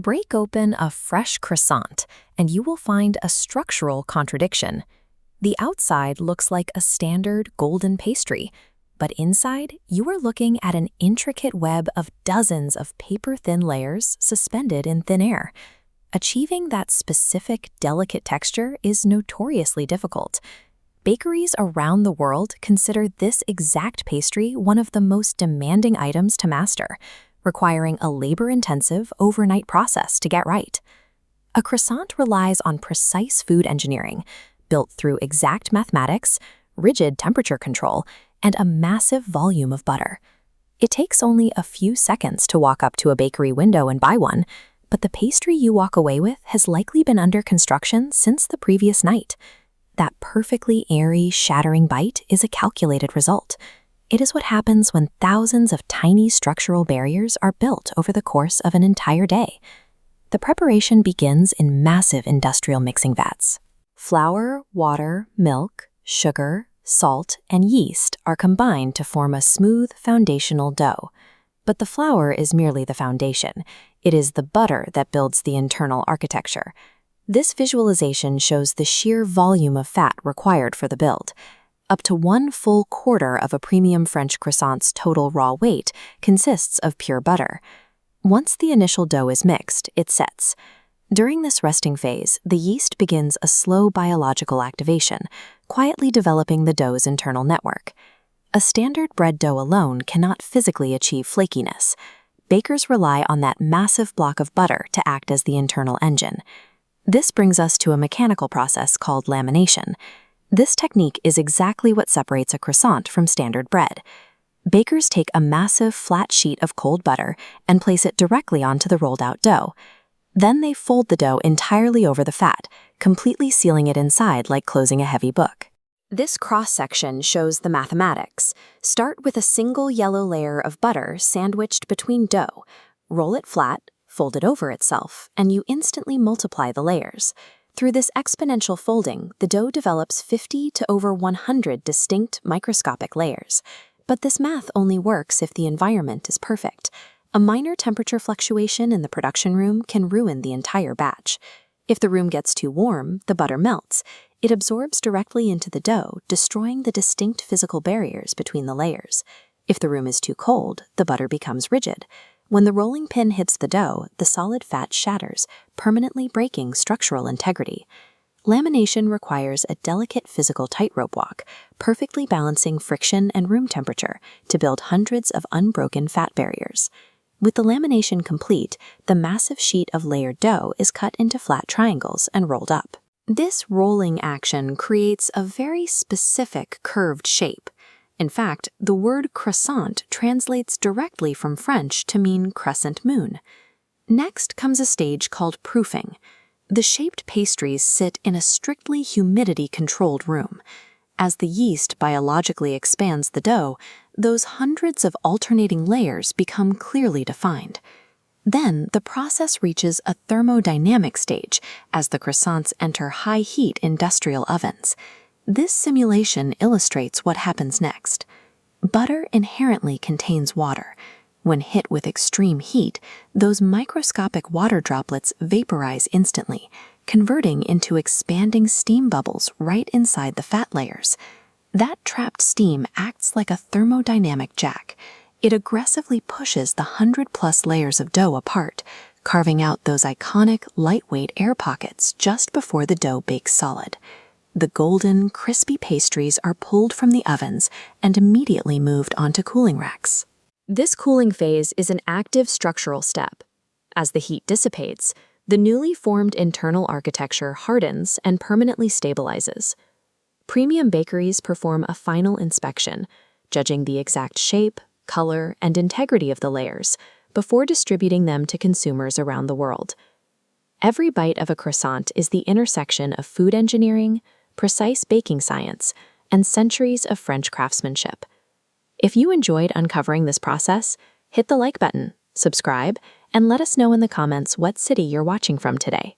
Break open a fresh croissant, and you will find a structural contradiction. The outside looks like a standard golden pastry, but inside, you are looking at an intricate web of dozens of paper-thin layers suspended in thin air. Achieving that specific, delicate texture is notoriously difficult. Bakeries around the world consider this exact pastry one of the most demanding items to master, requiring a labor-intensive, overnight process to get right. A croissant relies on precise food engineering, built through exact mathematics, rigid temperature control, and a massive volume of butter. It takes only a few seconds to walk up to a bakery window and buy one, but the pastry you walk away with has likely been under construction since the previous night. That perfectly airy, shattering bite is a calculated result. It is what happens when thousands of tiny structural barriers are built over the course of an entire day. The preparation begins in massive industrial mixing vats. Flour, water, milk, sugar, salt, and yeast are combined to form a smooth, foundational dough. But the flour is merely the foundation. It is the butter that builds the internal architecture. This visualization shows the sheer volume of fat required for the build. Up to 1 full quarter of a premium French croissant's total raw weight consists of pure butter. Once the initial dough is mixed, it sets. During this resting phase, the yeast begins a slow biological activation, quietly developing the dough's internal network. A standard bread dough alone cannot physically achieve flakiness. Bakers rely on that massive block of butter to act as the internal engine. This brings us to a mechanical process called lamination. This technique is exactly what separates a croissant from standard bread. Bakers take a massive flat sheet of cold butter and place it directly onto the rolled-out dough. Then they fold the dough entirely over the fat, completely sealing it inside like closing a heavy book. This cross-section shows the mathematics. Start with a single yellow layer of butter sandwiched between dough. Roll it flat, fold it over itself, and you instantly multiply the layers. Through this exponential folding, the dough develops 50 to over 100 distinct microscopic layers. But this math only works if the environment is perfect. A minor temperature fluctuation in the production room can ruin the entire batch. If the room gets too warm, the butter melts. It absorbs directly into the dough, destroying the distinct physical barriers between the layers. If the room is too cold, the butter becomes rigid. When the rolling pin hits the dough, the solid fat shatters, permanently breaking structural integrity. Lamination requires a delicate physical tightrope walk, perfectly balancing friction and room temperature to build hundreds of unbroken fat barriers. With the lamination complete, the massive sheet of layered dough is cut into flat triangles and rolled up. This rolling action creates a very specific curved shape. In fact, the word croissant translates directly from French to mean crescent moon. Next comes a stage called proofing. The shaped pastries sit in a strictly humidity-controlled room. As the yeast biologically expands the dough, those hundreds of alternating layers become clearly defined. Then the process reaches a thermodynamic stage as the croissants enter high-heat industrial ovens. This simulation illustrates what happens next. Butter inherently contains water. When hit with extreme heat, those microscopic water droplets vaporize instantly, converting into expanding steam bubbles right inside the fat layers. That trapped steam acts like a thermodynamic jack. It aggressively pushes the 100+ layers of dough apart, carving out those iconic, lightweight air pockets just before the dough bakes solid. The golden, crispy pastries are pulled from the ovens and immediately moved onto cooling racks. This cooling phase is an active structural step. As the heat dissipates, the newly formed internal architecture hardens and permanently stabilizes. Premium bakeries perform a final inspection, judging the exact shape, color, and integrity of the layers before distributing them to consumers around the world. Every bite of a croissant is the intersection of food engineering, precise baking science, and centuries of French craftsmanship. If you enjoyed uncovering this process, hit the like button, subscribe, and let us know in the comments what city you're watching from today.